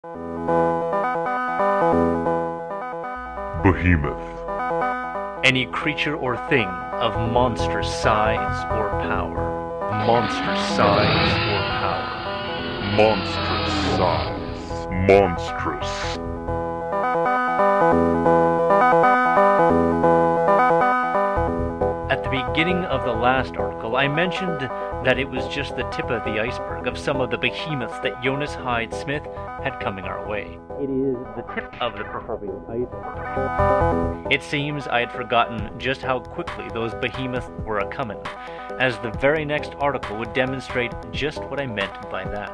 Behemoth. Any creature or thing of monstrous size or power. Monstrous size or power. Monstrous size. Monstrous. At the beginning of the last article, I mentioned that it was just the tip of the iceberg of some of the behemoths that Jonas Hyde Smith had coming our way. It is the tip of the proverbial iceberg. It seems I had forgotten just how quickly those behemoths were a-coming, as the very next article would demonstrate just what I meant by that.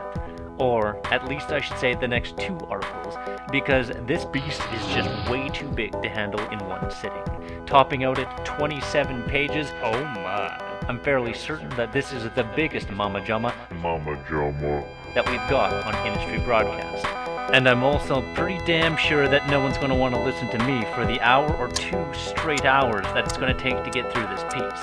Or, at least I should say the next two articles, because this beast is just way too big to handle in one sitting. Topping out at 27 pages, oh my. I'm fairly certain that this is the biggest Mama Jama that we've got on Industry Broadcast. And I'm also pretty damn sure that no one's going to want to listen to me for the hour or 2 straight hours that it's going to take to get through this piece.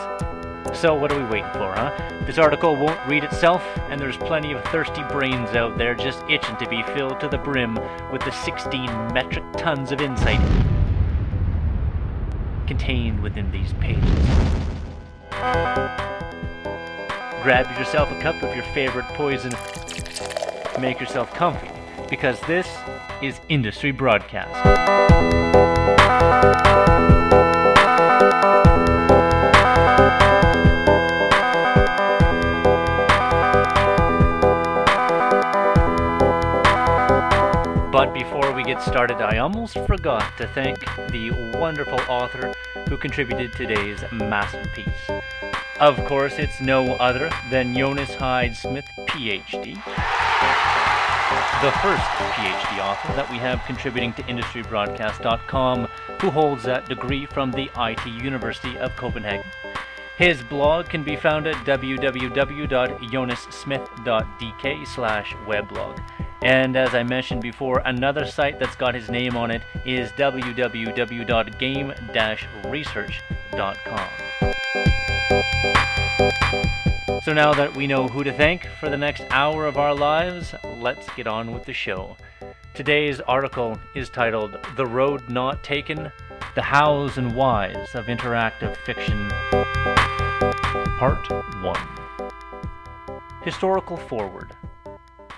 So what are we waiting for, huh? This article won't read itself, and there's plenty of thirsty brains out there just itching to be filled to the brim with the 16 metric tons of insight contained within these pages. Grab yourself a cup of your favorite poison, make yourself comfy, because this is Industry Broadcast. But before we get started, I almost forgot to thank the wonderful author who contributed today's masterpiece. Of course, it's no other than Jonas Hyde Smith, PhD, the first PhD author that we have contributing to IndustryBroadcast.com, who holds that degree from the IT University of Copenhagen. His blog can be found at www.jonassmith.dk/weblog. And as I mentioned before, another site that's got his name on it is www.game-research.com. So now that we know who to thank for the next hour of our lives, let's get on with the show. Today's article is titled The Road Not Taken, The Hows and Whys of Interactive Fiction, Part 1. Historical Forward.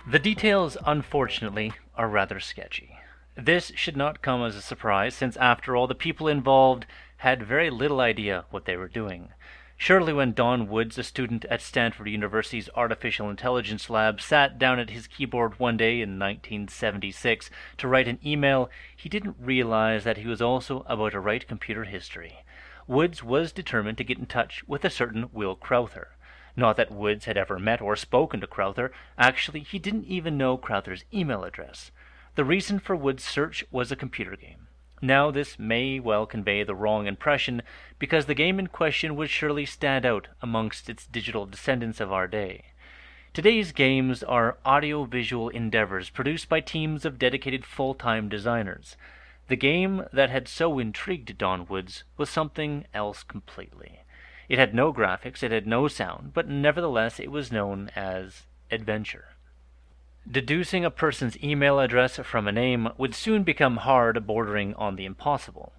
The details, unfortunately, are rather sketchy. This should not come as a surprise, since after all, the people involved had very little idea what they were doing. Surely when Don Woods, a student at Stanford University's Artificial Intelligence Lab, sat down at his keyboard one day in 1976 to write an email, he didn't realize that he was also about to write computer history. Woods was determined to get in touch with a certain Will Crowther. Not that Woods had ever met or spoken to Crowther. Actually, he didn't even know Crowther's email address. The reason for Woods' search was a computer game. Now, this may well convey the wrong impression, because the game in question would surely stand out amongst its digital descendants of our day. Today's games are audio-visual endeavors produced by teams of dedicated full-time designers. The game that had so intrigued Don Woods was something else completely. It had no graphics, it had no sound, but nevertheless it was known as adventure. Deducing a person's email address from a name would soon become hard, bordering on the impossible.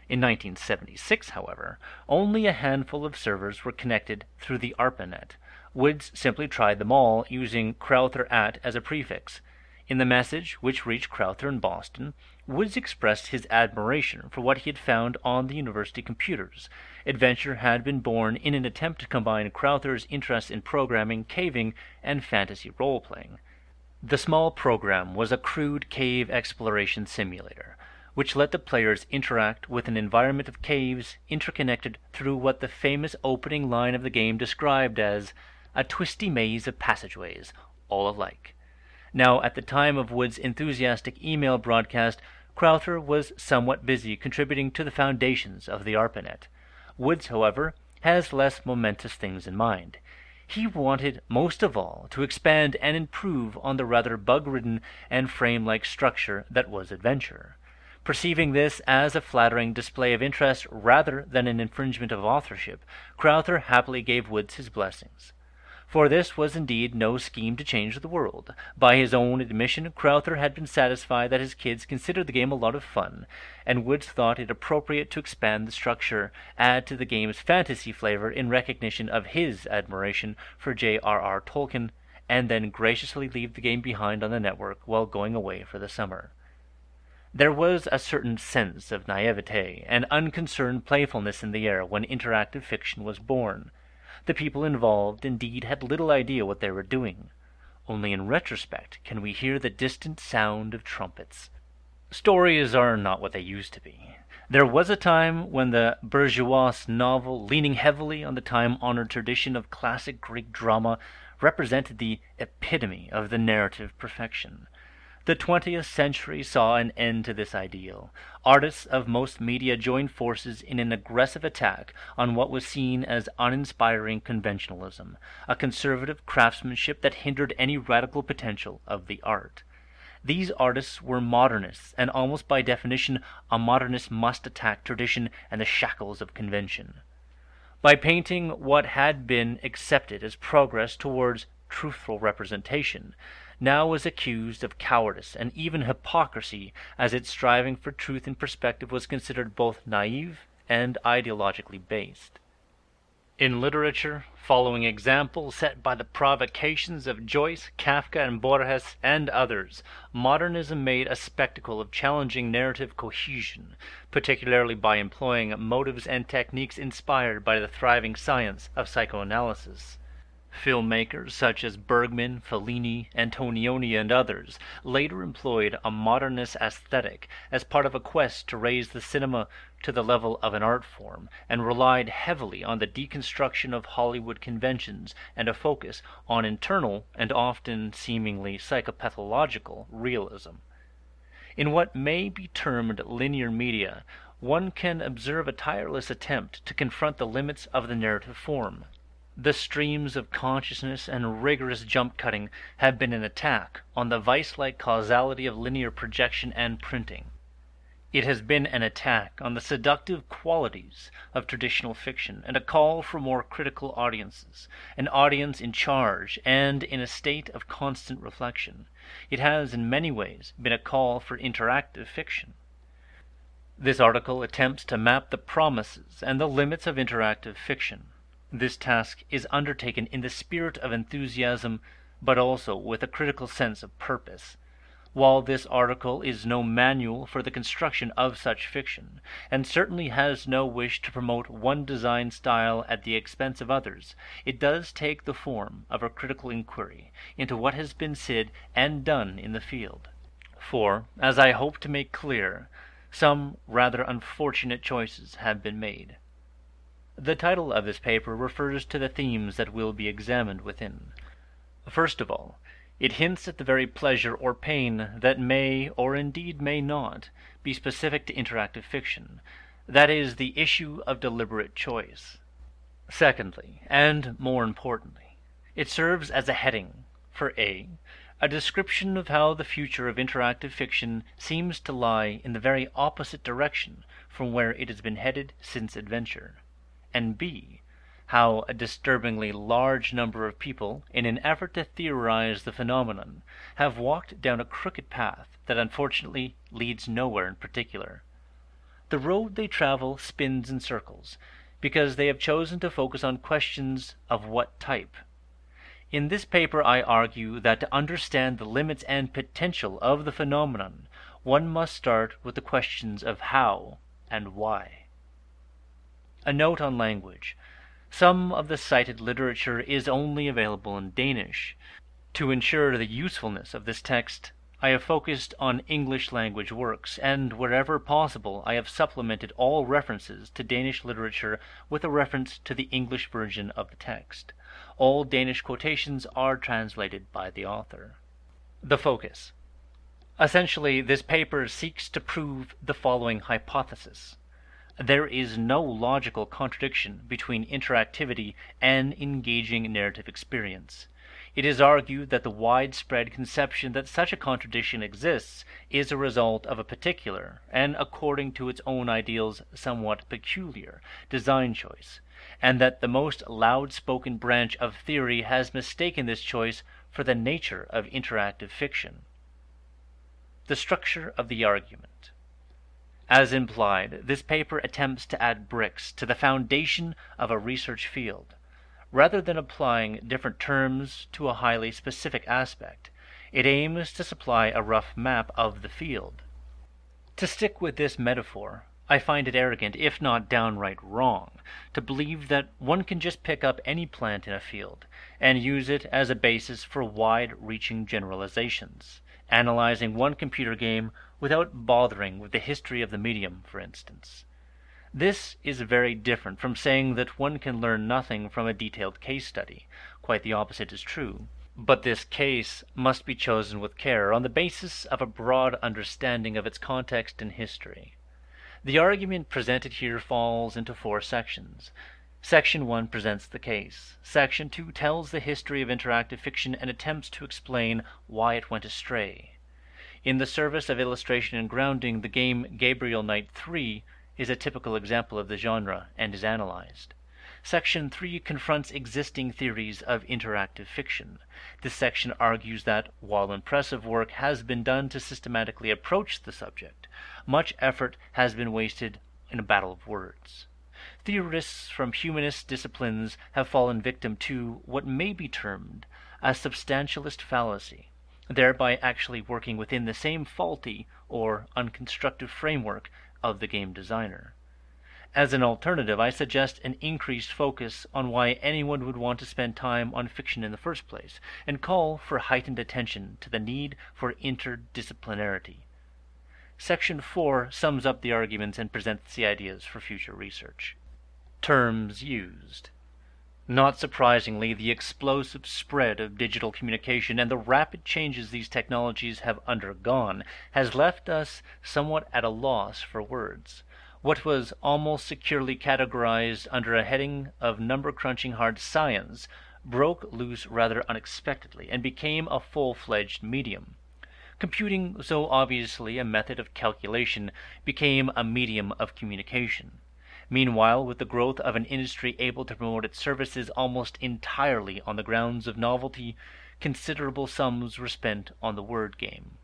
In 1976, however, only a handful of servers were connected through the ARPANET. Woods simply tried them all, using Crowther @ as a prefix. In the message, which reached Crowther in Boston, Woods expressed his admiration for what he had found on the university computers. Adventure had been born in an attempt to combine Crowther's interest in programming, caving, and fantasy role-playing. The small program was a crude cave exploration simulator, which let the players interact with an environment of caves interconnected through what the famous opening line of the game described as a twisty maze of passageways, all alike. Now, at the time of Woods' enthusiastic email broadcast, Crowther was somewhat busy contributing to the foundations of the ARPANET. Woods, however, has less momentous things in mind. He wanted, most of all, to expand and improve on the rather bug-ridden and frame-like structure that was adventure. Perceiving this as a flattering display of interest rather than an infringement of authorship, Crowther happily gave Woods his blessings. For this was indeed no scheme to change the world. By his own admission, Crowther had been satisfied that his kids considered the game a lot of fun, and Woods thought it appropriate to expand the structure, add to the game's fantasy flavor in recognition of his admiration for J.R.R. Tolkien, and then graciously leave the game behind on the network while going away for the summer. There was a certain sense of naivete and unconcerned playfulness in the air when interactive fiction was born. The people involved, indeed, had little idea what they were doing. Only in retrospect can we hear the distant sound of trumpets. Stories are not what they used to be. There was a time when the bourgeois novel, leaning heavily on the time-honored tradition of classic Greek drama, represented the epitome of the narrative perfection. The 20th century saw an end to this ideal. Artists of most media joined forces in an aggressive attack on what was seen as uninspiring conventionalism, a conservative craftsmanship that hindered any radical potential of the art. These artists were modernists, and almost by definition, a modernist must attack tradition and the shackles of convention. By painting what had been accepted as progress towards truthful representation, now was accused of cowardice and even hypocrisy, as its striving for truth in perspective was considered both naive and ideologically based. In literature, following examples set by the provocations of Joyce, Kafka, and Borges, and others, modernism made a spectacle of challenging narrative cohesion, particularly by employing motives and techniques inspired by the thriving science of psychoanalysis. Filmmakers such as Bergman, Fellini, Antonioni, and others later employed a modernist aesthetic as part of a quest to raise the cinema to the level of an art form, and relied heavily on the deconstruction of Hollywood conventions and a focus on internal and often seemingly psychopathological realism. In what may be termed linear media, one can observe a tireless attempt to confront the limits of the narrative form. The streams of consciousness and rigorous jump cutting have been an attack on the vice-like causality of linear projection and printing. It has been an attack on the seductive qualities of traditional fiction and a call for more critical audiences, an audience in charge and in a state of constant reflection. It has in many ways been a call for interactive fiction. This article attempts to map the promises and the limits of interactive fiction. This task is undertaken in the spirit of enthusiasm, but also with a critical sense of purpose. While this article is no manual for the construction of such fiction, and certainly has no wish to promote one design style at the expense of others, it does take the form of a critical inquiry into what has been said and done in the field. For, as I hope to make clear, some rather unfortunate choices have been made. The title of this paper refers to the themes that will be examined within. First of all, it hints at the very pleasure or pain that may, or indeed may not, be specific to interactive fiction, that is, the issue of deliberate choice. Secondly, and more importantly, it serves as a heading for a description of how the future of interactive fiction seems to lie in the very opposite direction from where it has been headed since adventure, and b, how a disturbingly large number of people, in an effort to theorize the phenomenon, have walked down a crooked path that unfortunately leads nowhere in particular. The road they travel spins in circles, because they have chosen to focus on questions of what type. In this paper I argue that to understand the limits and potential of the phenomenon, one must start with the questions of how and why. A note on language. Some of the cited literature is only available in Danish. To ensure the usefulness of this text, I have focused on English language works, and wherever possible I have supplemented all references to Danish literature with a reference to the English version of the text. All Danish quotations are translated by the author. The focus. Essentially, this paper seeks to prove the following hypothesis. There is no logical contradiction between interactivity and engaging narrative experience. It is argued that the widespread conception that such a contradiction exists is a result of a particular, and according to its own ideals somewhat peculiar, design choice, and that the most loud-spoken branch of theory has mistaken this choice for the nature of interactive fiction. The structure of the argument. As implied, this paper attempts to add bricks to the foundation of a research field. Rather than applying different terms to a highly specific aspect, it aims to supply a rough map of the field. To stick with this metaphor, I find it arrogant, if not downright wrong, to believe that one can just pick up any plant in a field and use it as a basis for wide-reaching generalizations, analyzing one computer game without bothering with the history of the medium, for instance. This is very different from saying that one can learn nothing from a detailed case study. Quite the opposite is true. But this case must be chosen with care on the basis of a broad understanding of its context and history. The argument presented here falls into 4 sections. Section 1 presents the case. Section 2 tells the history of interactive fiction and attempts to explain why it went astray. In the service of illustration and grounding, the game Gabriel Knight 3 is a typical example of the genre and is analyzed. Section 3 confronts existing theories of interactive fiction. This section argues that, while impressive work has been done to systematically approach the subject, much effort has been wasted in a battle of words. Theorists from humanist disciplines have fallen victim to what may be termed a substantialist fallacy, thereby actually working within the same faulty or unconstructive framework of the game designer. As an alternative, I suggest an increased focus on why anyone would want to spend time on fiction in the first place, and call for heightened attention to the need for interdisciplinarity. Section 4 sums up the arguments and presents the ideas for future research. Terms used. Not surprisingly, the explosive spread of digital communication and the rapid changes these technologies have undergone has left us somewhat at a loss for words. What was almost securely categorized under a heading of number-crunching hard science broke loose rather unexpectedly and became a full-fledged medium. Computing, so obviously a method of calculation, became a medium of communication. Meanwhile, with the growth of an industry able to promote its services almost entirely on the grounds of novelty, considerable sums were spent on the word game.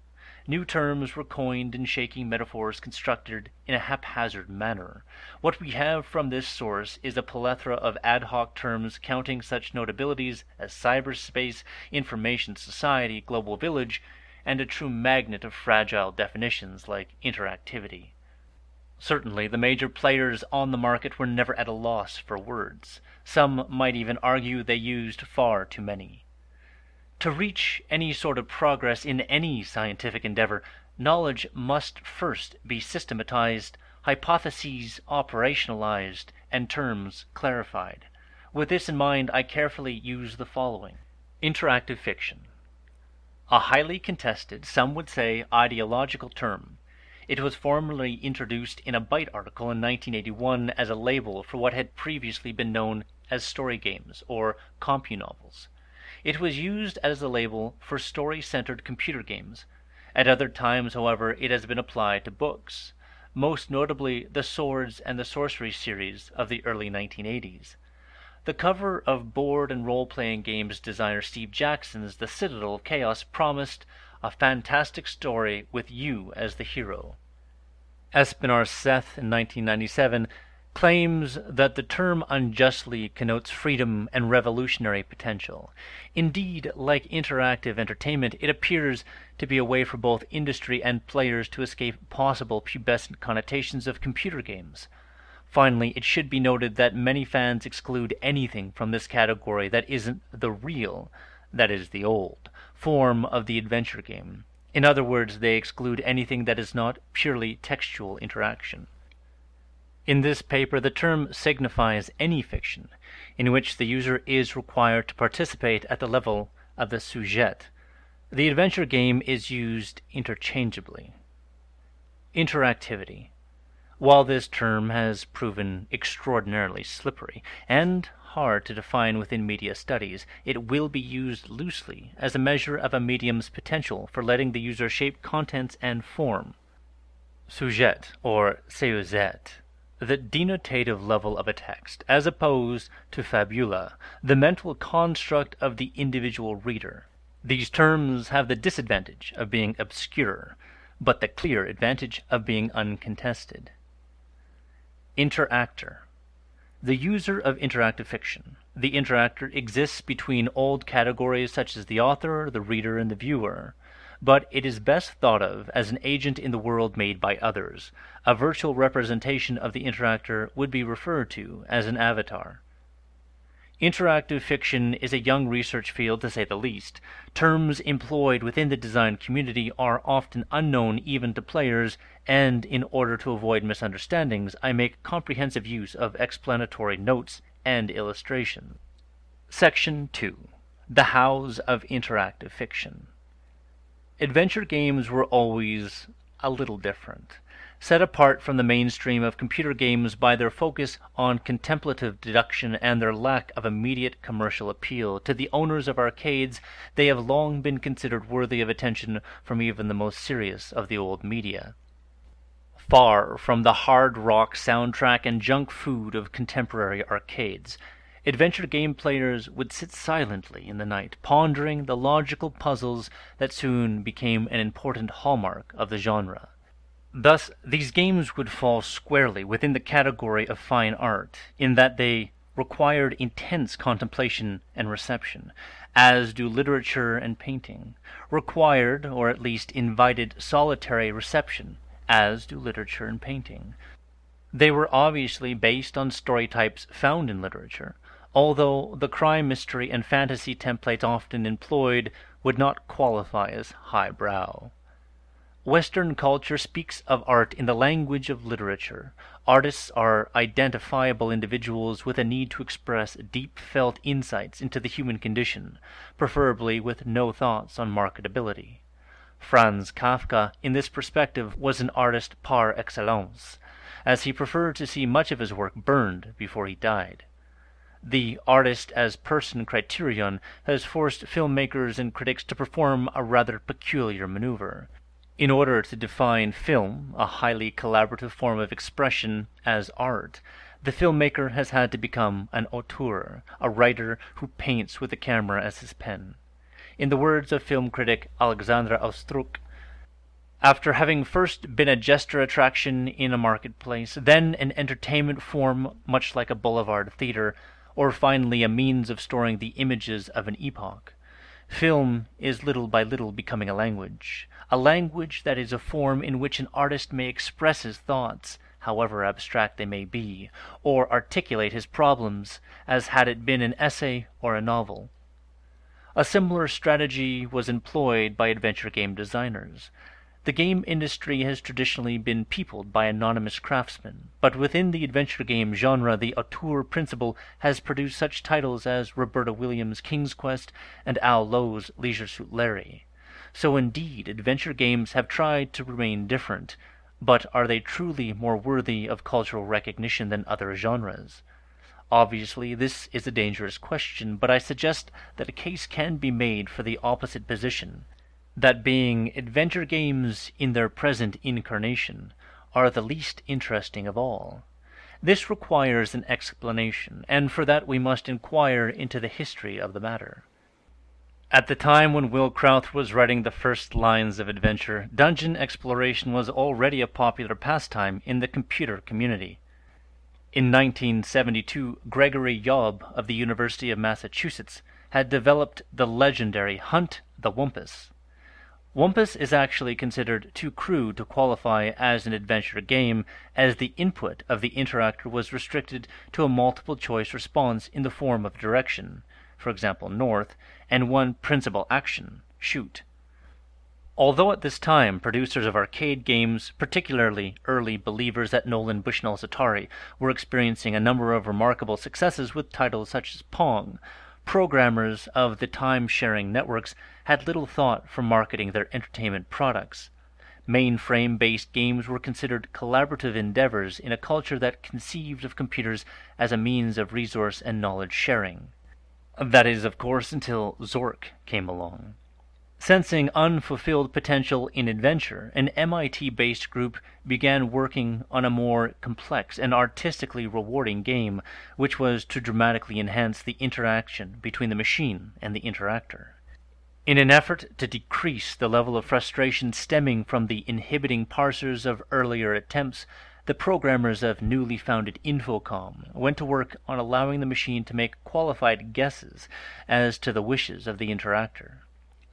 New terms were coined and shaky metaphors constructed in a haphazard manner. What we have from this source is a plethora of ad hoc terms counting such notabilities as cyberspace, information society, global village, and a true magnet of fragile definitions like interactivity. Certainly, the major players on the market were never at a loss for words. Some might even argue they used far too many. To reach any sort of progress in any scientific endeavor, knowledge must first be systematized, hypotheses operationalized, and terms clarified. With this in mind, I carefully use the following. Interactive fiction. A highly contested, some would say ideological term. It was formally introduced in a Byte article in 1981 as a label for what had previously been known as story games or compunovels. It was used as a label for story-centered computer games. At other times, however, it has been applied to books, most notably the Swords and the Sorcery series of the early 1980s. The cover of board and role-playing games designer Steve Jackson's The Citadel of Chaos promised a fantastic story with you as the hero. Espinar Seth in 1997 claims that the term unjustly connotes freedom and revolutionary potential. Indeed, like interactive entertainment, it appears to be a way for both industry and players to escape possible pubescent connotations of computer games. Finally, it should be noted that many fans exclude anything from this category that isn't the real, that is the old, form of the adventure game. In other words, they exclude anything that is not purely textual interaction. In this paper, the term signifies any fiction in which the user is required to participate at the level of the sujet. The adventure game is used interchangeably. Interactivity. While this term has proven extraordinarily slippery and hard to define within media studies, it will be used loosely as a measure of a medium's potential for letting the user shape contents and form. Sujet, or sujet, the denotative level of a text, as opposed to fabula, the mental construct of the individual reader. These terms have the disadvantage of being obscure, but the clear advantage of being uncontested. Interactor. The user of interactive fiction. The interactor exists between old categories such as the author, the reader, and the viewer, but it is best thought of as an agent in the world made by others. A virtual representation of the interactor would be referred to as an avatar. Interactive fiction is a young research field, to say the least. Terms employed within the design community are often unknown even to players, and in order to avoid misunderstandings, I make comprehensive use of explanatory notes and illustrations. Section 2. The Hows of Interactive Fiction. Adventure games were always a little different. Set apart from the mainstream of computer games by their focus on contemplative deduction and their lack of immediate commercial appeal to the owners of arcades, they have long been considered worthy of attention from even the most serious of the old media. Far from the hard rock soundtrack and junk food of contemporary arcades, adventure game players would sit silently in the night, pondering the logical puzzles that soon became an important hallmark of the genre. Thus, these games would fall squarely within the category of fine art, in that they required intense contemplation and reception, as do literature and painting, required, or at least invited, solitary reception, as do literature and painting. They were obviously based on story types found in literature, although the crime, mystery, and fantasy templates often employed would not qualify as highbrow. Western culture speaks of art in the language of literature. Artists are identifiable individuals with a need to express deep-felt insights into the human condition, preferably with no thoughts on marketability. Franz Kafka, in this perspective, was an artist par excellence, as he preferred to see much of his work burned before he died. The artist as person criterion has forced filmmakers and critics to perform a rather peculiar maneuver. In order to define film, a highly collaborative form of expression, as art, the filmmaker has had to become an auteur, a writer who paints with the camera as his pen. In the words of film critic Alexandra Ostruk, after having first been a gesture attraction in a marketplace, then an entertainment form much like a boulevard theater, or finally a means of storing the images of an epoch, film is little by little becoming a language that is a form in which an artist may express his thoughts, however abstract they may be, or articulate his problems, as had it been an essay or a novel. A similar strategy was employed by adventure game designers. The game industry has traditionally been peopled by anonymous craftsmen, but within the adventure game genre the auteur principle has produced such titles as Roberta Williams' King's Quest and Al Lowe's Leisure Suit Larry. So indeed, adventure games have tried to remain different, but are they truly more worthy of cultural recognition than other genres? Obviously, this is a dangerous question, but I suggest that a case can be made for the opposite position, that being adventure games in their present incarnation are the least interesting of all. This requires an explanation, and for that we must inquire into the history of the matter. At the time when Will Kraut was writing the first lines of adventure, dungeon exploration was already a popular pastime in the computer community. In 1972, Gregory Yob of the University of Massachusetts had developed the legendary Hunt the Wumpus. Wumpus is actually considered too crude to qualify as an adventure game, as the input of the interactor was restricted to a multiple-choice response in the form of direction, for example north, and one principal action, shoot. Although at this time producers of arcade games, particularly early believers at Nolan Bushnell's Atari, were experiencing a number of remarkable successes with titles such as Pong, programmers of the time-sharing networks had little thought for marketing their entertainment products. Mainframe-based games were considered collaborative endeavors in a culture that conceived of computers as a means of resource and knowledge sharing. That is, of course, until Zork came along. Sensing unfulfilled potential in adventure, an MIT-based group began working on a more complex and artistically rewarding game, which was to dramatically enhance the interaction between the machine and the interactor. In an effort to decrease the level of frustration stemming from the inhibiting parsers of earlier attempts, the programmers of newly founded Infocom went to work on allowing the machine to make qualified guesses as to the wishes of the interactor.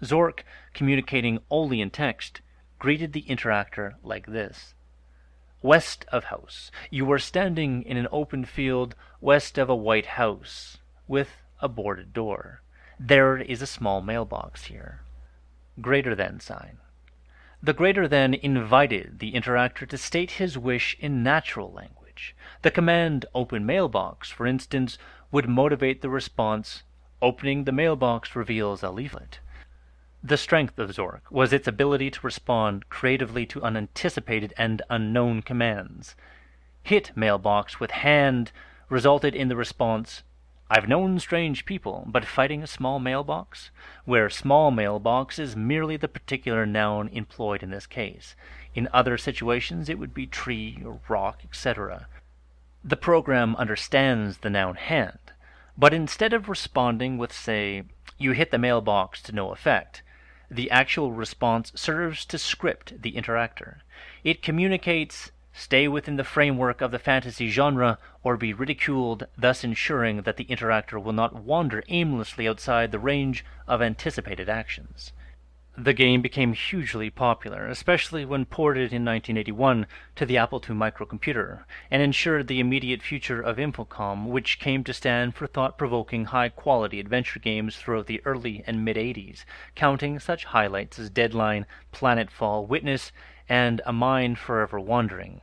Zork, communicating only in text, greeted the interactor like this. West of house. You are standing in an open field west of a white house with a boarded door. There is a small mailbox here. Greater than sign. The greater than invited the interactor to state his wish in natural language. The command open mailbox, for instance, would motivate the response, opening the mailbox reveals a leaflet. The strength of Zork was its ability to respond creatively to unanticipated and unknown commands. Hit mailbox with hand resulted in the response, I've known strange people, but fighting a small mailbox? Where small mailbox is merely the particular noun employed in this case. In other situations it would be tree or rock, etc. The program understands the noun hand, but instead of responding with, say, you hit the mailbox to no effect, the actual response serves to script the interactor. It communicates, stay within the framework of the fantasy genre or be ridiculed, thus ensuring that the interactor will not wander aimlessly outside the range of anticipated actions. The game became hugely popular, especially when ported in 1981 to the Apple II microcomputer, and ensured the immediate future of Infocom, which came to stand for thought-provoking, high-quality adventure games throughout the early and mid-'80s, counting such highlights as Deadline, Planetfall, Witness, and A Mind Forever Wandering.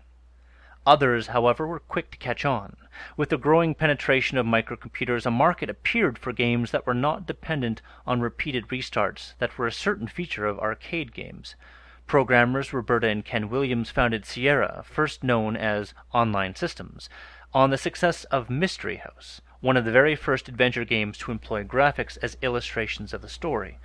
Others, however, were quick to catch on. With the growing penetration of microcomputers, a market appeared for games that were not dependent on repeated restarts that were a certain feature of arcade games. Programmers Roberta and Ken Williams founded Sierra, first known as Online Systems, on the success of Mystery House, one of the very first adventure games to employ graphics as illustrations of the story.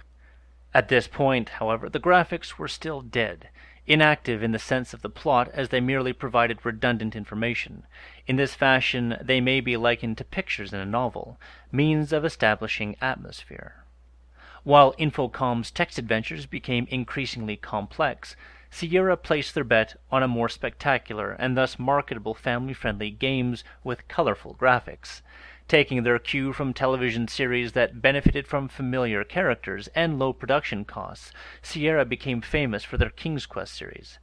At this point, however, the graphics were still dead, inactive in the sense of the plot as they merely provided redundant information. In this fashion, they may be likened to pictures in a novel, means of establishing atmosphere. While Infocom's text adventures became increasingly complex, Sierra placed their bet on a more spectacular and thus marketable family-friendly games with colorful graphics. Taking their cue from television series that benefited from familiar characters and low production costs, Sierra became famous for their King's Quest series.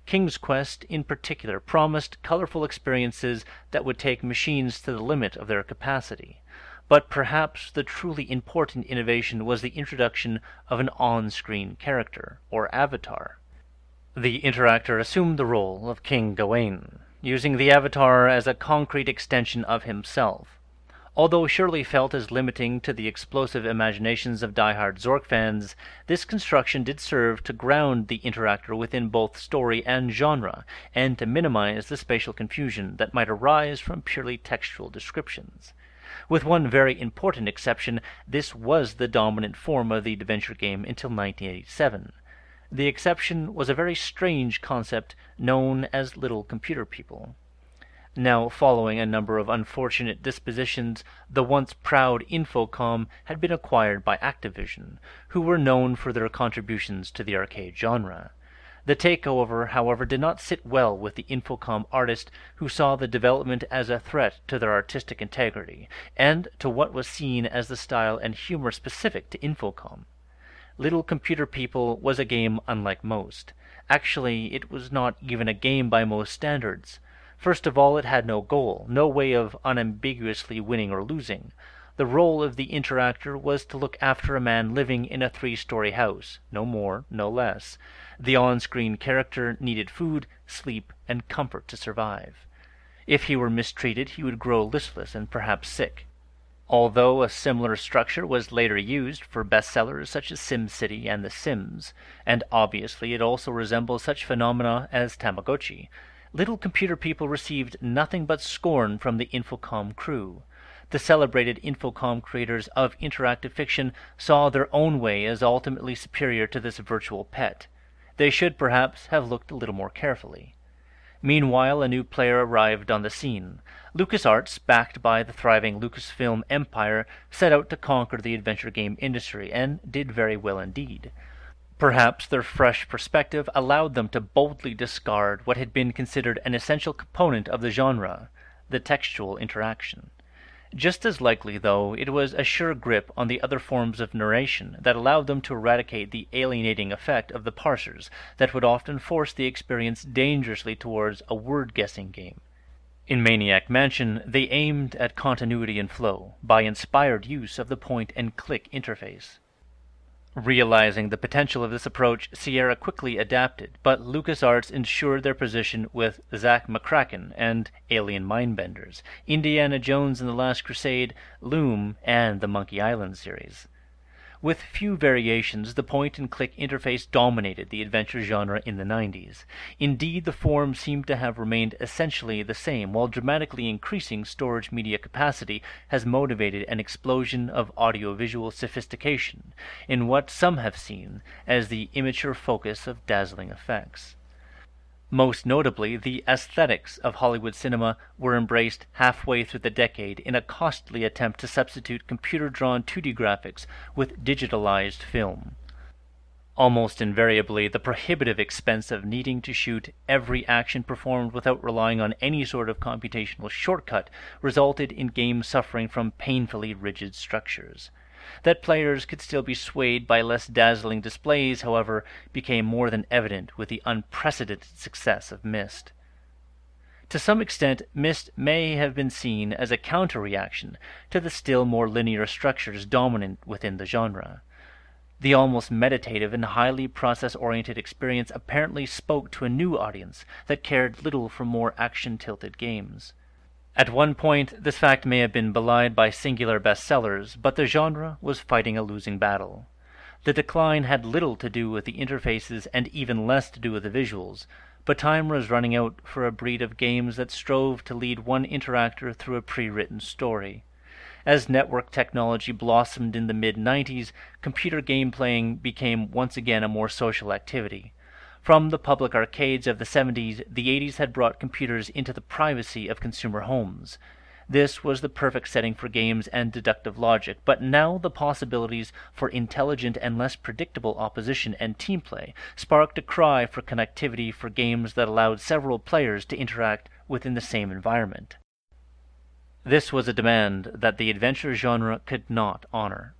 King's Quest, in particular, promised colorful experiences that would take machines to the limit of their capacity. But perhaps the truly important innovation was the introduction of an on-screen character, or avatar. The interactor assumed the role of King Gawain, using the avatar as a concrete extension of himself. Although surely felt as limiting to the explosive imaginations of die-hard Zork fans, this construction did serve to ground the interactor within both story and genre, and to minimize the spatial confusion that might arise from purely textual descriptions. With one very important exception, this was the dominant form of the adventure game until 1987. The exception was a very strange concept known as Little Computer People. Now, following a number of unfortunate dispositions, the once proud Infocom had been acquired by Activision, who were known for their contributions to the arcade genre. The takeover, however, did not sit well with the Infocom artist, who saw the development as a threat to their artistic integrity, and to what was seen as the style and humor specific to Infocom. Little Computer People was a game unlike most. Actually, it was not even a game by most standards. First of all, it had no goal, no way of unambiguously winning or losing. The role of the interactor was to look after a man living in a 3-story house, no more, no less. The on-screen character needed food, sleep, and comfort to survive. If he were mistreated, he would grow listless and perhaps sick. Although a similar structure was later used for bestsellers such as SimCity and The Sims, and obviously it also resembles such phenomena as Tamagotchi, Little Computer People received nothing but scorn from the Infocom crew. The celebrated Infocom creators of interactive fiction saw their own way as ultimately superior to this virtual pet. They should perhaps have looked a little more carefully. Meanwhile, a new player arrived on the scene. LucasArts, backed by the thriving Lucasfilm empire, set out to conquer the adventure game industry, and did very well indeed. Perhaps their fresh perspective allowed them to boldly discard what had been considered an essential component of the genre, the textual interaction. Just as likely, though, it was a sure grip on the other forms of narration that allowed them to eradicate the alienating effect of the parsers that would often force the experience dangerously towards a word-guessing game. In Maniac Mansion, they aimed at continuity and flow by inspired use of the point-and-click interface. Realizing the potential of this approach, Sierra quickly adapted, but LucasArts ensured their position with Zack McCracken and Alien Mindbenders, Indiana Jones and the Last Crusade, Loom, and the Monkey Island series. With few variations, the point-and-click interface dominated the adventure genre in the 90s. Indeed, the form seemed to have remained essentially the same, while dramatically increasing storage media capacity has motivated an explosion of audiovisual sophistication in what some have seen as the immature focus of dazzling effects. Most notably, the aesthetics of Hollywood cinema were embraced halfway through the decade in a costly attempt to substitute computer-drawn 2D graphics with digitalized film. Almost invariably, the prohibitive expense of needing to shoot every action performed without relying on any sort of computational shortcut resulted in games suffering from painfully rigid structures. That players could still be swayed by less dazzling displays, however, became more than evident with the unprecedented success of Myst. To some extent, Myst may have been seen as a counter-reaction to the still more linear structures dominant within the genre. The almost meditative and highly process-oriented experience apparently spoke to a new audience that cared little for more action-tilted games. At one point, this fact may have been belied by singular bestsellers, but the genre was fighting a losing battle. The decline had little to do with the interfaces and even less to do with the visuals, but time was running out for a breed of games that strove to lead one interactor through a pre-written story. As network technology blossomed in the mid-90s, computer game playing became once again a more social activity. From the public arcades of the 70s, the 80s had brought computers into the privacy of consumer homes. This was the perfect setting for games and deductive logic, but now the possibilities for intelligent and less predictable opposition and team play sparked a cry for connectivity for games that allowed several players to interact within the same environment. This was a demand that the adventure genre could not honor.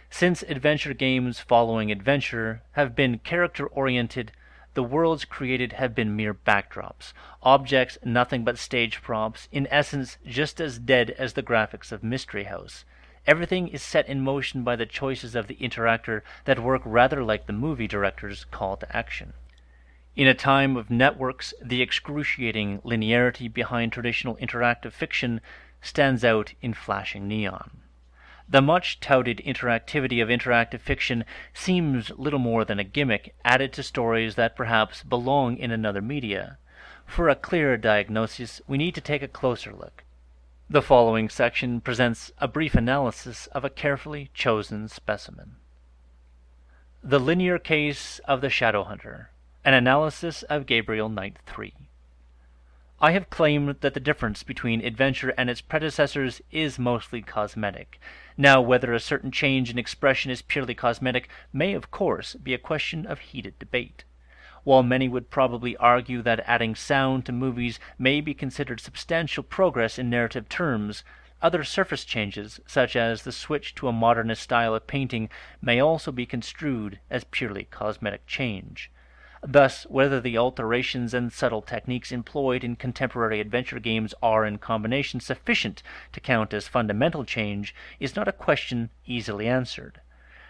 Since adventure games following adventure have been character-oriented, the worlds created have been mere backdrops, objects nothing but stage props, in essence just as dead as the graphics of Mystery House. Everything is set in motion by the choices of the interactor that work rather like the movie director's call to action. In a time of networks, the excruciating linearity behind traditional interactive fiction stands out in flashing neon. The much-touted interactivity of interactive fiction seems little more than a gimmick added to stories that perhaps belong in another media. For a clearer diagnosis, we need to take a closer look. The following section presents a brief analysis of a carefully chosen specimen. The Linear Case of the Shadowhunter, an analysis of Gabriel Knight 3. I have claimed that the difference between adventure and its predecessors is mostly cosmetic. Now, whether a certain change in expression is purely cosmetic may, of course, be a question of heated debate. While many would probably argue that adding sound to movies may be considered substantial progress in narrative terms, other surface changes, such as the switch to a modernist style of painting, may also be construed as purely cosmetic change. Thus, whether the alterations and subtle techniques employed in contemporary adventure games are in combination sufficient to count as fundamental change is not a question easily answered.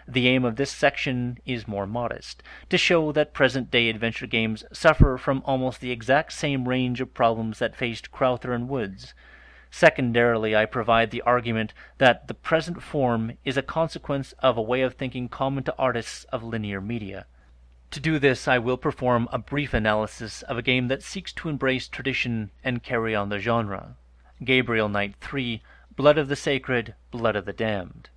The aim of this section is more modest, to show that present-day adventure games suffer from almost the exact same range of problems that faced Crowther and Woods. Secondarily, I provide the argument that the present form is a consequence of a way of thinking common to artists of linear media. To do this, I will perform a brief analysis of a game that seeks to embrace tradition and carry on the genre. Gabriel Knight 3, blood of the sacred, blood of the damned.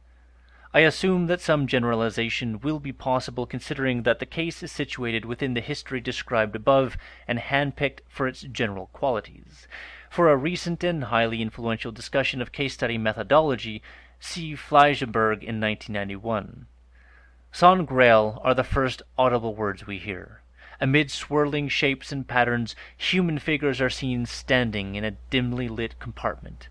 I assume that some generalization will be possible considering that the case is situated within the history described above and handpicked for its general qualities. For a recent and highly influential discussion of case study methodology, see Fleischberg in 1991. Sangreal are the first audible words we hear. Amid swirling shapes and patterns, human figures are seen standing in a dimly lit compartment.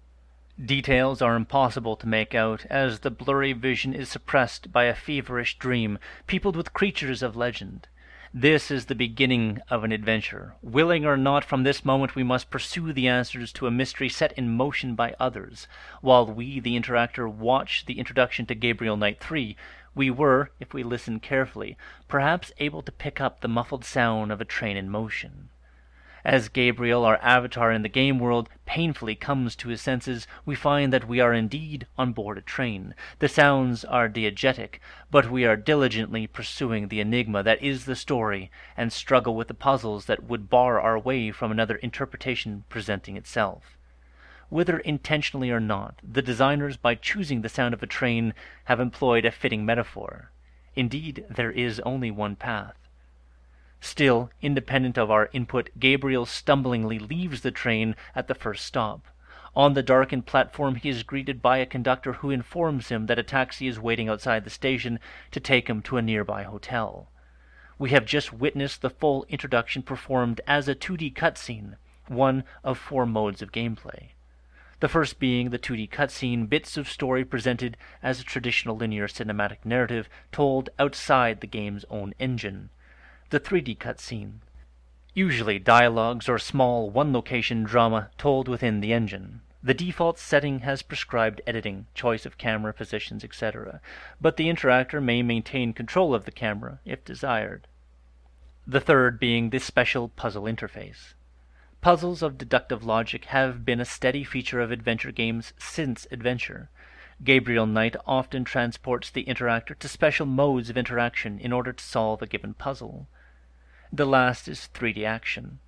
Details are impossible to make out, as the blurry vision is suppressed by a feverish dream, peopled with creatures of legend. This is the beginning of an adventure. Willing or not, from this moment we must pursue the answers to a mystery set in motion by others. While we, the interactor, watch the introduction to Gabriel Knight 3, we were, if we listened carefully, perhaps able to pick up the muffled sound of a train in motion. As Gabriel, our avatar in the game world, painfully comes to his senses, we find that we are indeed on board a train. The sounds are diegetic, but we are diligently pursuing the enigma that is the story, and struggle with the puzzles that would bar our way from another interpretation presenting itself. Whether intentionally or not, the designers, by choosing the sound of a train, have employed a fitting metaphor. Indeed, there is only one path. Still, independent of our input, Gabriel stumblingly leaves the train at the first stop. On the darkened platform, he is greeted by a conductor who informs him that a taxi is waiting outside the station to take him to a nearby hotel. We have just witnessed the full introduction performed as a 2D cutscene, one of 4 modes of gameplay. The first being the 2D cutscene, bits of story presented as a traditional linear cinematic narrative told outside the game's own engine. The 3D cutscene, usually dialogues or small one-location drama told within the engine. The default setting has prescribed editing, choice of camera positions, etc., but the interactor may maintain control of the camera if desired. The third being the special puzzle interface. Puzzles of deductive logic have been a steady feature of adventure games since Adventure. Gabriel Knight often transports the interactor to special modes of interaction in order to solve a given puzzle. The last is 3D action.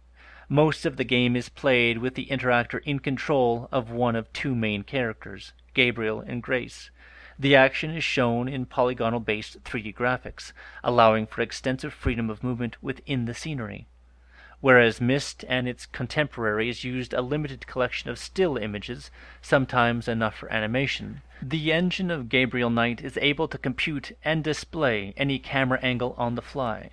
Most of the game is played with the interactor in control of one of 2 main characters, Gabriel and Grace. The action is shown in polygonal-based 3D graphics, allowing for extensive freedom of movement within the scenery. Whereas Myst and its contemporaries used a limited collection of still images, sometimes enough for animation, the engine of Gabriel Knight is able to compute and display any camera angle on the fly.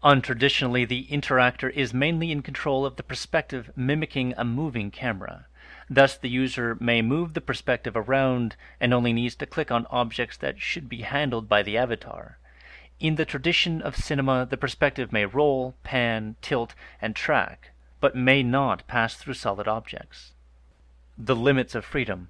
Untraditionally, the interactor is mainly in control of the perspective, mimicking a moving camera. Thus, the user may move the perspective around and only needs to click on objects that should be handled by the avatar. In the tradition of cinema, the perspective may roll, pan, tilt, and track, but may not pass through solid objects. The limits of freedom.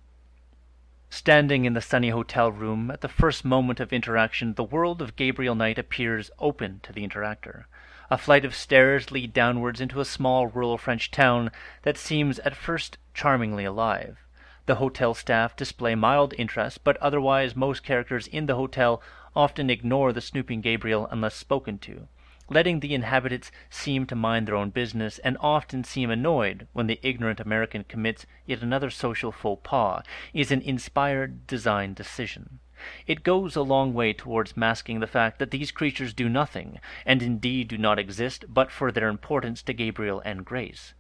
Standing in the sunny hotel room, at the first moment of interaction, the world of Gabriel Knight appears open to the interactor. A flight of stairs lead downwards into a small rural French town that seems at first charmingly alive. The hotel staff display mild interest, but otherwise most characters in the hotel often ignore the snooping Gabriel unless spoken to, letting the inhabitants seem to mind their own business and often seem annoyed when the ignorant American commits yet another social faux pas, is an inspired design decision. It goes a long way towards masking the fact that these creatures do nothing, and indeed do not exist but for their importance to Gabriel and Grace.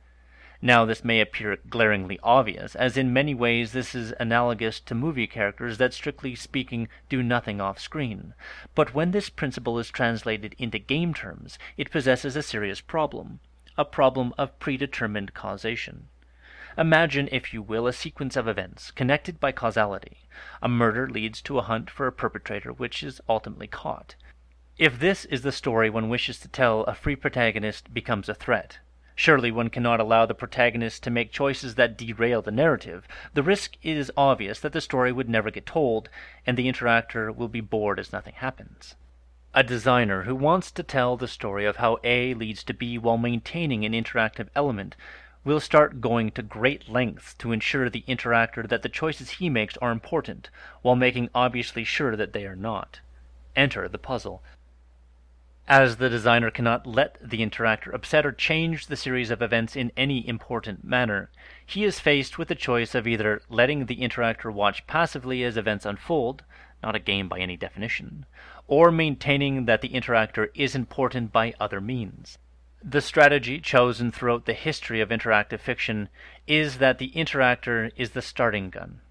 Now this may appear glaringly obvious, as in many ways this is analogous to movie characters that, strictly speaking, do nothing off-screen. But when this principle is translated into game terms, it possesses a serious problem, a problem of predetermined causation. Imagine, if you will, a sequence of events, connected by causality. A murder leads to a hunt for a perpetrator, which is ultimately caught. If this is the story one wishes to tell, a free protagonist becomes a threat. Surely one cannot allow the protagonist to make choices that derail the narrative. The risk is obvious that the story would never get told, and the interactor will be bored as nothing happens. A designer who wants to tell the story of how A leads to B while maintaining an interactive element will start going to great lengths to ensure the interactor that the choices he makes are important, while making obviously sure that they are not. Enter the puzzle. As the designer cannot let the interactor upset or change the series of events in any important manner, he is faced with the choice of either letting the interactor watch passively as events unfold, not a game by any definition, or maintaining that the interactor is important by other means. The strategy chosen throughout the history of interactive fiction is that the interactor is the starting gun.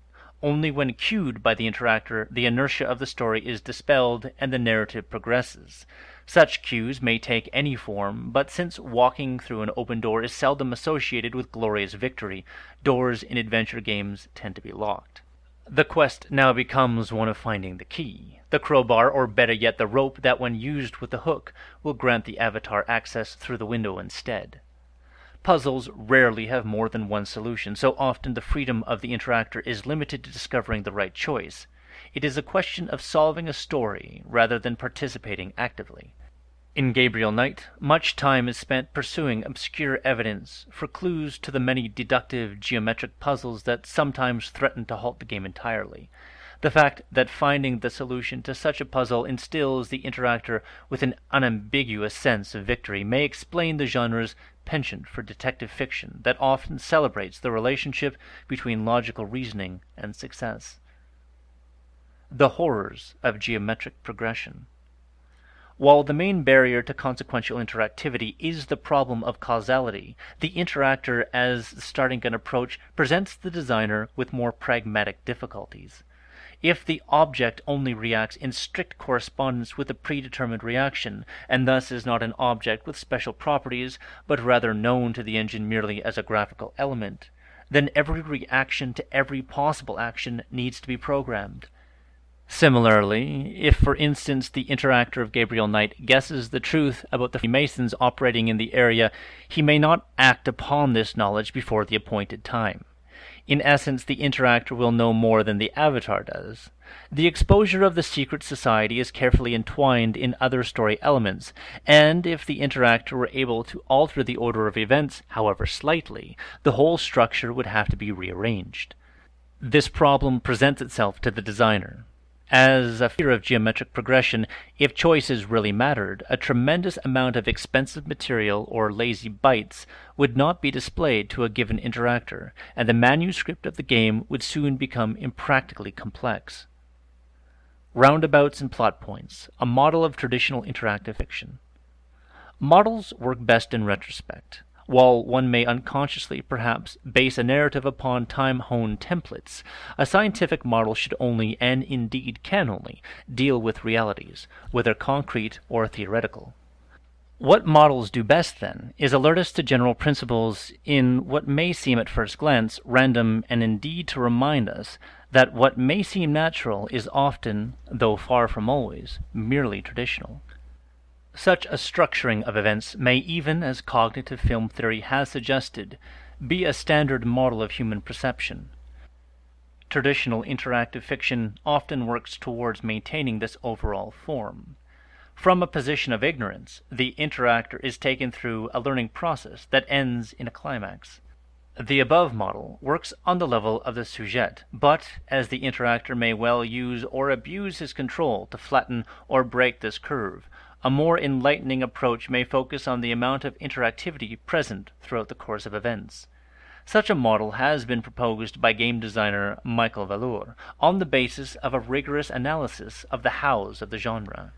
Only when cued by the interactor, the inertia of the story is dispelled and the narrative progresses. Such cues may take any form, but since walking through an open door is seldom associated with glorious victory, doors in adventure games tend to be locked. The quest now becomes one of finding the key, the crowbar, or better yet the rope that when used with the hook will grant the avatar access through the window instead. Puzzles rarely have more than one solution, so often the freedom of the interactor is limited to discovering the right choice. It is a question of solving a story rather than participating actively. In Gabriel Knight, much time is spent pursuing obscure evidence for clues to the many deductive geometric puzzles that sometimes threaten to halt the game entirely. The fact that finding the solution to such a puzzle instills the interactor with an unambiguous sense of victory may explain the genre's penchant for detective fiction that often celebrates the relationship between logical reasoning and success. The horrors of geometric progression. While the main barrier to consequential interactivity is the problem of causality, the interactor as the starting gun approach presents the designer with more pragmatic difficulties. If the object only reacts in strict correspondence with a predetermined reaction, and thus is not an object with special properties, but rather known to the engine merely as a graphical element, then every reaction to every possible action needs to be programmed. Similarly, if for instance the interactor of Gabriel Knight guesses the truth about the Freemasons operating in the area, he may not act upon this knowledge before the appointed time. In essence, the interactor will know more than the avatar does. The exposure of the secret society is carefully entwined in other story elements, and if the interactor were able to alter the order of events, however slightly, the whole structure would have to be rearranged. This problem presents itself to the designer. As a fear of geometric progression, if choices really mattered, a tremendous amount of expensive material or lazy bytes would not be displayed to a given interactor, and the manuscript of the game would soon become impractically complex. Roundabouts and plot points, a model of traditional interactive fiction. Models work best in retrospect. While one may unconsciously, perhaps, base a narrative upon time-honed templates, a scientific model should only, and indeed can only, deal with realities, whether concrete or theoretical. What models do best, then, is alert us to general principles in what may seem at first glance random, and indeed to remind us that what may seem natural is often, though far from always, merely traditional. Such a structuring of events may even, as cognitive film theory has suggested, be a standard model of human perception. Traditional interactive fiction often works towards maintaining this overall form. From a position of ignorance, the interactor is taken through a learning process that ends in a climax. The above model works on the level of the sujet, but as the interactor may well use or abuse his control to flatten or break this curve, a more enlightening approach may focus on the amount of interactivity present throughout the course of events. Such a model has been proposed by game designer Michael Vallour on the basis of a rigorous analysis of the hows of the genre.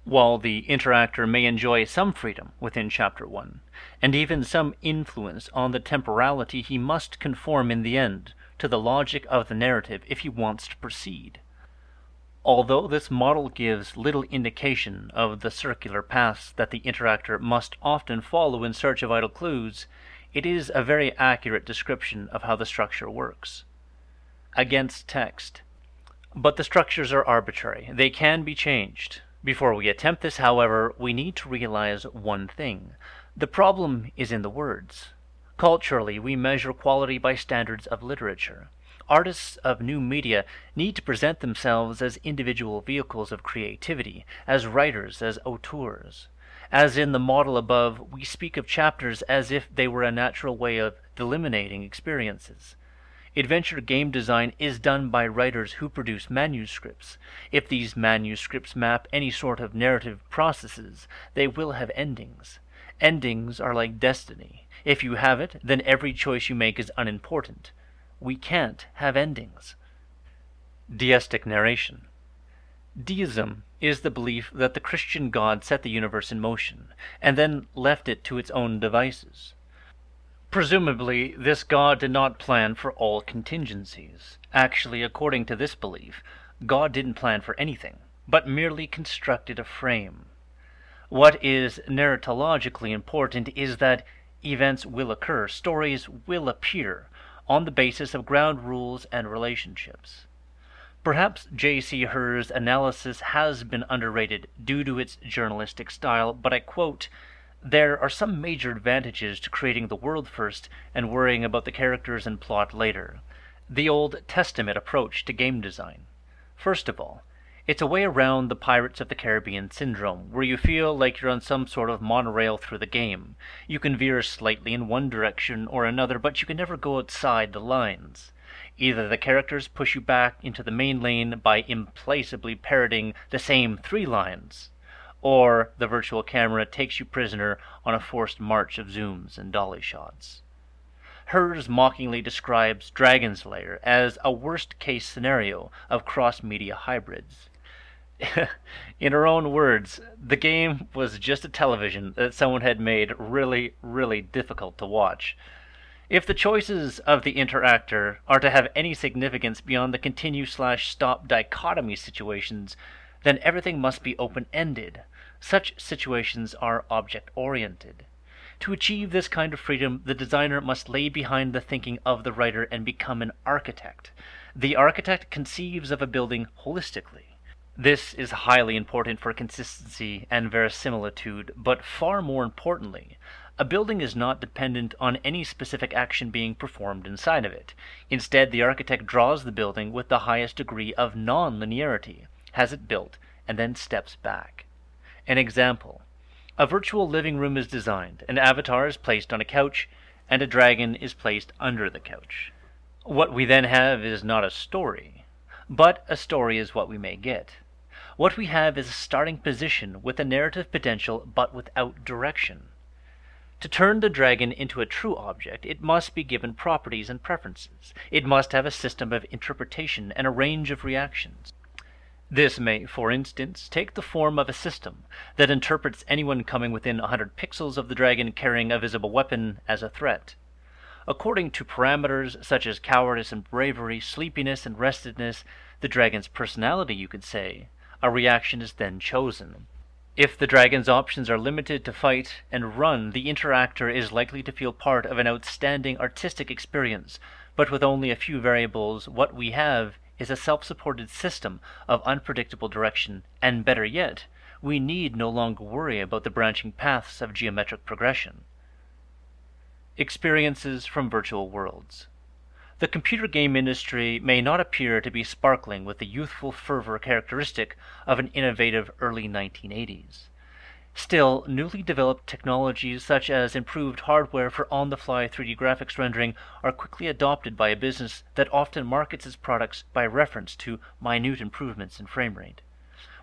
While the interactor may enjoy some freedom within Chapter 1, and even some influence on the temporality, he must conform in the end to the logic of the narrative if he wants to proceed. Although this model gives little indication of the circular paths that the interactor must often follow in search of idle clues, it is a very accurate description of how the structure works. Against text. But the structures are arbitrary. They can be changed. Before we attempt this, however, we need to realize one thing. The problem is in the words. Culturally, we measure quality by standards of literature. Artists of new media need to present themselves as individual vehicles of creativity, as writers, as auteurs. As in the model above, we speak of chapters as if they were a natural way of delimiting experiences. Adventure game design is done by writers who produce manuscripts. If these manuscripts map any sort of narrative processes, they will have endings. Endings are like destiny. If you have it, then every choice you make is unimportant. We can't have endings. Deistic narration. Deism is the belief that the Christian God set the universe in motion, and then left it to its own devices. Presumably, this God did not plan for all contingencies. Actually, according to this belief, God didn't plan for anything, but merely constructed a frame. What is narratologically important is that events will occur, stories will appear, on the basis of ground rules and relationships. Perhaps J.C. Herr's analysis has been underrated due to its journalistic style, but I quote, "There are some major advantages to creating the world first and worrying about the characters and plot later. The Old Testament approach to game design. First of all, it's a way around the Pirates of the Caribbean syndrome, where you feel like you're on some sort of monorail through the game. You can veer slightly in one direction or another, but you can never go outside the lines. Either the characters push you back into the main lane by implacably parroting the same 3 lines, or the virtual camera takes you prisoner on a forced march of zooms and dolly shots." Herz mockingly describes Dragon's Lair as a worst-case scenario of cross-media hybrids. In her own words, the game was just a television that someone had made really, really difficult to watch. If the choices of the interactor are to have any significance beyond the continue/stop dichotomy situations, then everything must be open-ended. Such situations are object-oriented. To achieve this kind of freedom, the designer must lay behind the thinking of the writer and become an architect. The architect conceives of a building holistically. This is highly important for consistency and verisimilitude, but far more importantly, a building is not dependent on any specific action being performed inside of it. Instead, the architect draws the building with the highest degree of non-linearity, has it built, and then steps back. An example: a virtual living room is designed, an avatar is placed on a couch, and a dragon is placed under the couch. What we then have is not a story, but a story is what we may get. What we have is a starting position with a narrative potential, but without direction. To turn the dragon into a true object, it must be given properties and preferences. It must have a system of interpretation and a range of reactions. This may, for instance, take the form of a system that interprets anyone coming within 100 pixels of the dragon carrying a visible weapon as a threat. According to parameters such as cowardice and bravery, sleepiness and restedness, the dragon's personality, you could say, a reaction is then chosen. If the dragon's options are limited to fight and run, the interactor is likely to feel part of an outstanding artistic experience, but with only a few variables, what we have is a self-supported system of unpredictable direction, and better yet, we need no longer worry about the branching paths of geometric progression. Experiences from virtual worlds. The computer game industry may not appear to be sparkling with the youthful fervor characteristic of an innovative early 1980s. Still, newly developed technologies such as improved hardware for on-the-fly 3D graphics rendering are quickly adopted by a business that often markets its products by reference to minute improvements in frame rate.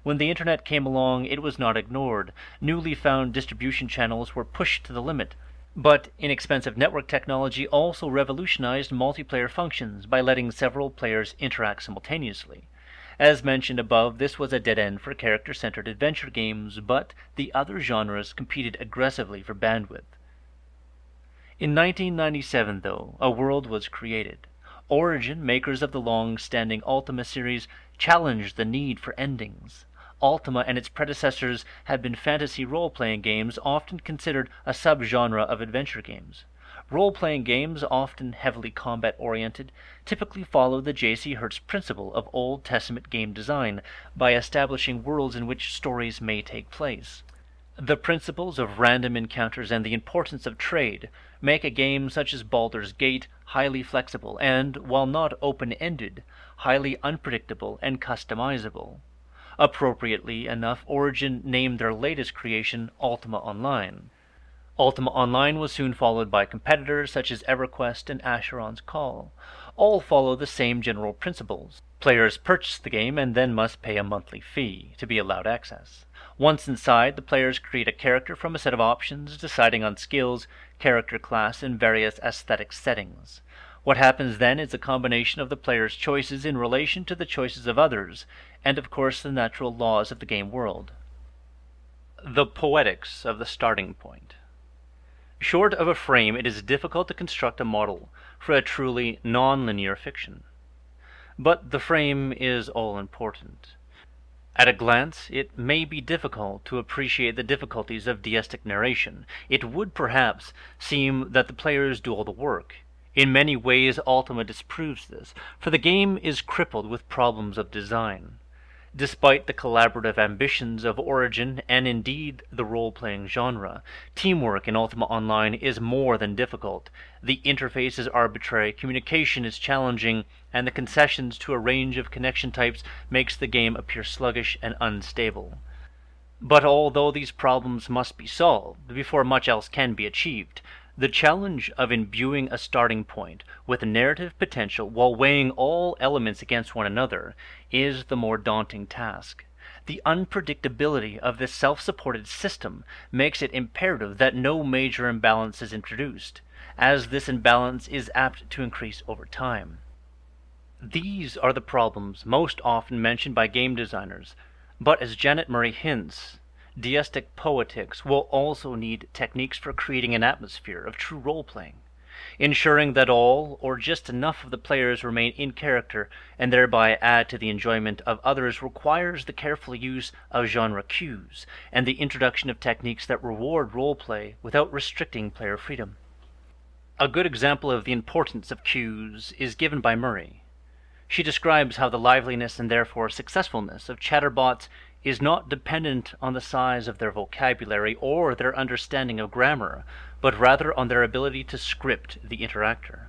When the internet came along, it was not ignored. Newly found distribution channels were pushed to the limit. But inexpensive network technology also revolutionized multiplayer functions by letting several players interact simultaneously. As mentioned above, this was a dead end for character-centered adventure games, but the other genres competed aggressively for bandwidth. In 1997, though, a world was created. Origin, makers of the long-standing Ultima series, challenged the need for endings. Ultima and its predecessors had been fantasy role-playing games, often considered a subgenre of adventure games. Role-playing games, often heavily combat-oriented, typically follow the J.C. Hertz principle of Old Testament game design by establishing worlds in which stories may take place. The principles of random encounters and the importance of trade make a game such as Baldur's Gate highly flexible and, while not open-ended, highly unpredictable and customizable. Appropriately enough, Origin named their latest creation Ultima Online. Ultima Online was soon followed by competitors such as EverQuest and Asheron's Call. all follow the same general principles. Players purchase the game and then must pay a monthly fee to be allowed access. Once inside, the players create a character from a set of options, deciding on skills, character class, and various aesthetic settings. What happens then is a combination of the player's choices in relation to the choices of others, and of course the natural laws of the game world. The poetics of the starting point. Short of a frame, it is difficult to construct a model for a truly non-linear fiction. But the frame is all-important. At a glance, it may be difficult to appreciate the difficulties of deistic narration. It would perhaps seem that the players do all the work. In many ways, Ultima disproves this, for the game is crippled with problems of design. Despite the collaborative ambitions of Origin, and indeed the role-playing genre, teamwork in Ultima Online is more than difficult. The interface is arbitrary, communication is challenging, and the concessions to a range of connection types makes the game appear sluggish and unstable. But although these problems must be solved before much else can be achieved, the challenge of imbuing a starting point with narrative potential while weighing all elements against one another is the more daunting task. The unpredictability of this self-supported system makes it imperative that no major imbalance is introduced, as this imbalance is apt to increase over time. These are the problems most often mentioned by game designers, but as Janet Murray hints, deistic poetics will also need techniques for creating an atmosphere of true role-playing. Ensuring that all, or just enough of the players remain in character and thereby add to the enjoyment of others requires the careful use of genre cues and the introduction of techniques that reward role-play without restricting player freedom. A good example of the importance of cues is given by Murray. She describes how the liveliness and therefore successfulness of chatterbots is not dependent on the size of their vocabulary or their understanding of grammar, but rather on their ability to script the interactor.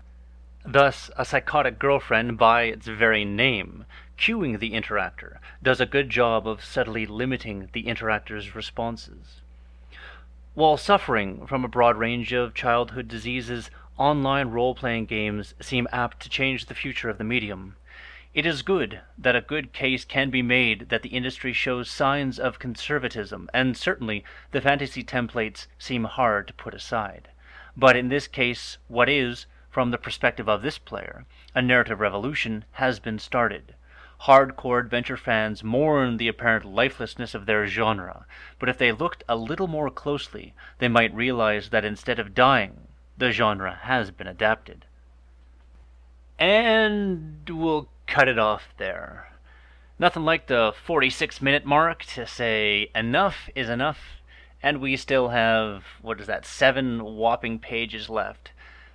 Thus, a psychotic girlfriend, by its very name, cueing the interactor, does a good job of subtly limiting the interactor's responses. While suffering from a broad range of childhood diseases, online role-playing games seem apt to change the future of the medium. It is good that a good case can be made that the industry shows signs of conservatism, and certainly the fantasy templates seem hard to put aside. But in this case, what is, from the perspective of this player, a narrative revolution has been started. Hardcore adventure fans mourn the apparent lifelessness of their genre, but if they looked a little more closely, they might realize that instead of dying, the genre has been adapted. And we'll cut it off there. Nothing like the 46-minute mark to say enough is enough, and we still have, 7 whopping pages left.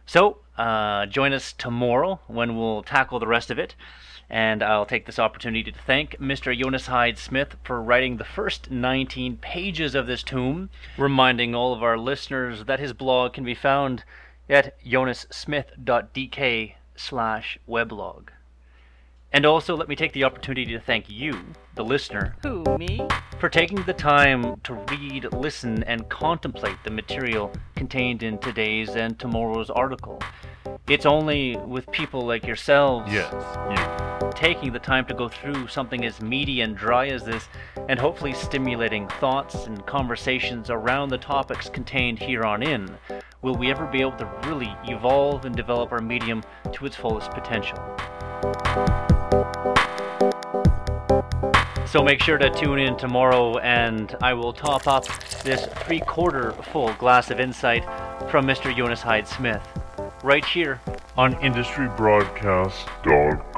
So, join us tomorrow when we'll tackle the rest of it, and I'll take this opportunity to thank Mr. Jonas Hyde Smith for writing the first 19 pages of this tome, reminding all of our listeners that his blog can be found at jonassmith.dk/weblog. And also, let me take the opportunity to thank you, the listener, Who, me? for taking the time to read, listen, and contemplate the material contained in today's and tomorrow's article. It's only with people like yourselves taking the time to go through something as meaty and dry as this, and hopefully stimulating thoughts and conversations around the topics contained herein, will we ever be able to really evolve and develop our medium to its fullest potential. So make sure to tune in tomorrow, and I will top up this 3/4 full glass of insight from Mr. Jonas Hyde Smith, right here on IndustryBroadcast.com.